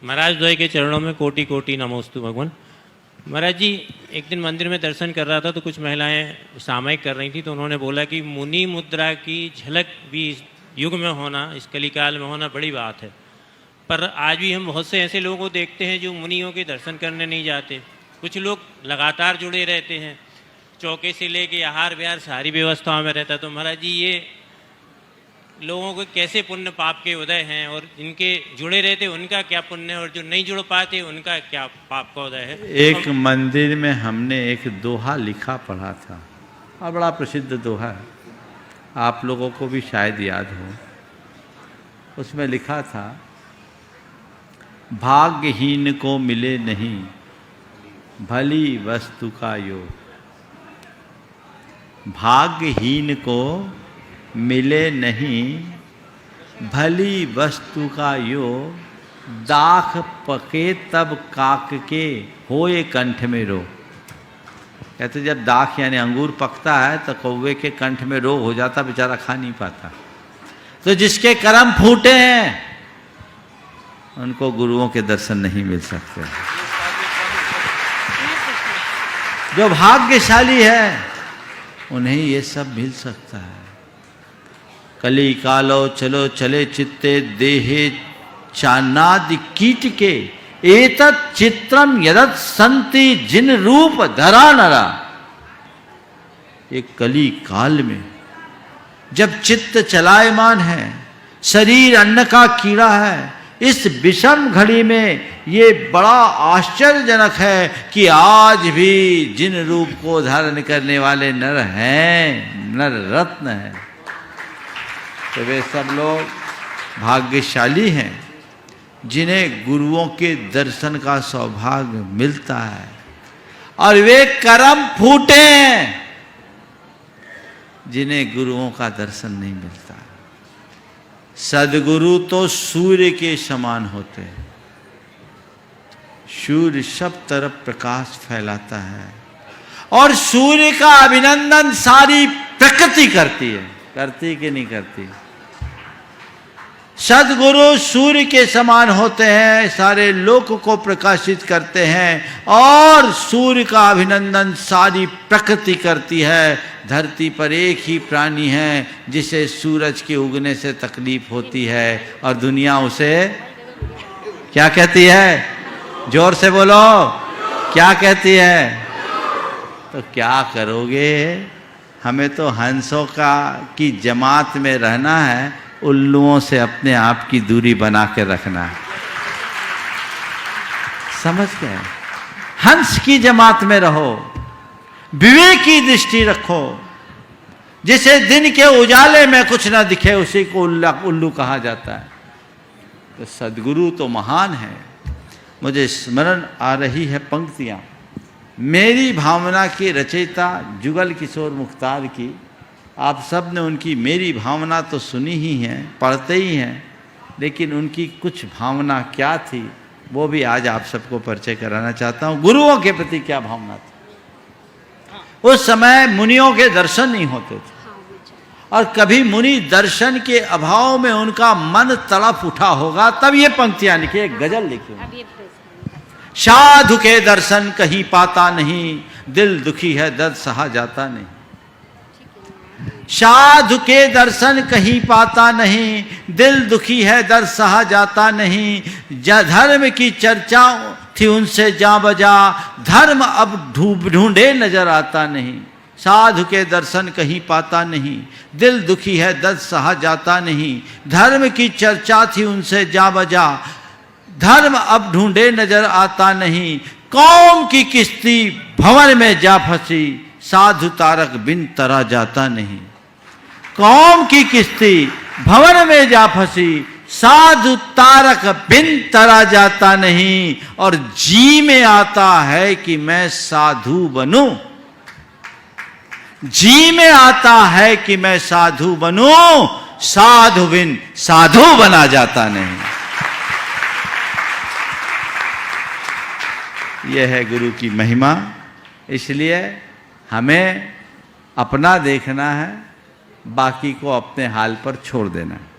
महाराज द्वय के चरणों में कोटि कोटि नमोस्तु भगवान। महाराज जी, एक दिन मंदिर में दर्शन कर रहा था तो कुछ महिलाएं सामयिक कर रही थी, तो उन्होंने बोला कि मुनि मुद्रा की झलक भी इस युग में होना, इस कलिकाल में होना बड़ी बात है। पर आज भी हम बहुत से ऐसे लोगों को देखते हैं जो मुनियों के दर्शन करने नहीं जाते। कुछ लोग लगातार जुड़े रहते हैं, चौके से लेके आहार विहार सारी व्यवस्थाओं में रहता है। तो महाराज जी, ये लोगों को कैसे पुण्य पाप के उदय हैं, और जिनके जुड़े रहते उनका क्या पुण्य है, और जो नहीं जुड़ पाते उनका क्या पाप का उदय है? एक मंदिर में हमने एक दोहा लिखा पढ़ा था, और बड़ा प्रसिद्ध दोहा है, आप लोगों को भी शायद याद हो। उसमें लिखा था, भाग्यहीन को मिले नहीं भली वस्तु का योग। भाग्यहीन को मिले नहीं भली वस्तु का योग, दाख पके तब काक के होए कंठ में रोग। कहते जब दाख यानी अंगूर पकता है तो कौवे के कंठ में रोग हो जाता, बेचारा खा नहीं पाता। तो जिसके कर्म फूटे हैं उनको गुरुओं के दर्शन नहीं मिल सकते। जो भाग्यशाली है उन्हें ये सब मिल सकता है। कली कालो चलो चले चित्ते देहे चानादि कीट के, एतत् चित्रम यदत् संति जिन रूप धरा नरा। एक कली काल में जब चित्त चलायमान है, शरीर अन्न का कीड़ा है, इस विषम घड़ी में ये बड़ा आश्चर्यजनक है कि आज भी जिन रूप को धारण करने वाले नर हैं, नर रत्न हैं, तो वे सब लोग भाग्यशाली हैं जिन्हें गुरुओं के दर्शन का सौभाग्य मिलता है। और वे कर्म फूटे हैं जिन्हें गुरुओं का दर्शन नहीं मिलता। सद्गुरु तो सूर्य के समान होते हैं। सूर्य सब तरफ प्रकाश फैलाता है, और सूर्य का अभिनंदन सारी प्रकृति करती है। करती कि नहीं करती? सद्गुरु सूर्य के समान होते हैं, सारे लोक को प्रकाशित करते हैं, और सूर्य का अभिनंदन सारी प्रकृति करती है। धरती पर एक ही प्राणी है जिसे सूरज के उगने से तकलीफ होती है, और दुनिया उसे क्या कहती है? जोर से बोलो, क्या कहती है? तो क्या करोगे? हमें तो हंसों की जमात में रहना है, उल्लुओं से अपने आप की दूरी बना के रखना है। समझ गए? हंस की जमात में रहो, विवेक की दृष्टि रखो। जिसे दिन के उजाले में कुछ ना दिखे उसी को उल्लू कहा जाता है। तो सद्गुरु तो महान है। मुझे स्मरण आ रही है पंक्तियां मेरी भावना के रचयिता जुगल किशोर मुख्तार की। आप सब ने उनकी मेरी भावना तो सुनी ही है, पढ़ते ही हैं, लेकिन उनकी कुछ भावना क्या थी वो भी आज आप सबको परिचय कराना चाहता हूँ। गुरुओं के प्रति क्या भावना थी। उस समय मुनियों के दर्शन नहीं होते थे, और कभी मुनि दर्शन के अभाव में उनका मन तड़प उठा होगा, तब ये पंक्तियां लिखी, एक गजल लिखी। साधु के दर्शन कहीं पाता नहीं, दिल दुखी है दर्द सहा जाता नहीं। साधु के दर्शन कहीं पाता नहीं, दिल दुखी है दर्द सहा जाता नहीं। धर्म की चर्चा थी उनसे जा बजा, धर्म अब ढूंढे नजर आता नहीं। साधु के दर्शन कहीं पाता नहीं, दिल दुखी है दर्द सहा जाता नहीं। धर्म की चर्चा थी उनसे जा बजा, धर्म अब ढूंढे नजर आता नहीं। कौम की किश्ती भंवर में जा फंसी, साधु तारक बिन तरा जाता नहीं। कौम की किश्ती भंवर में जा फंसी, साधु तारक बिन तरा जाता नहीं। और जी में आता है कि मैं साधु बनूं, जी में आता है कि मैं साधु बनूं, साधु बिन साधु बना जाता नहीं। यह है गुरु की महिमा। इसलिए हमें अपना देखना है, बाकी को अपने हाल पर छोड़ देना है।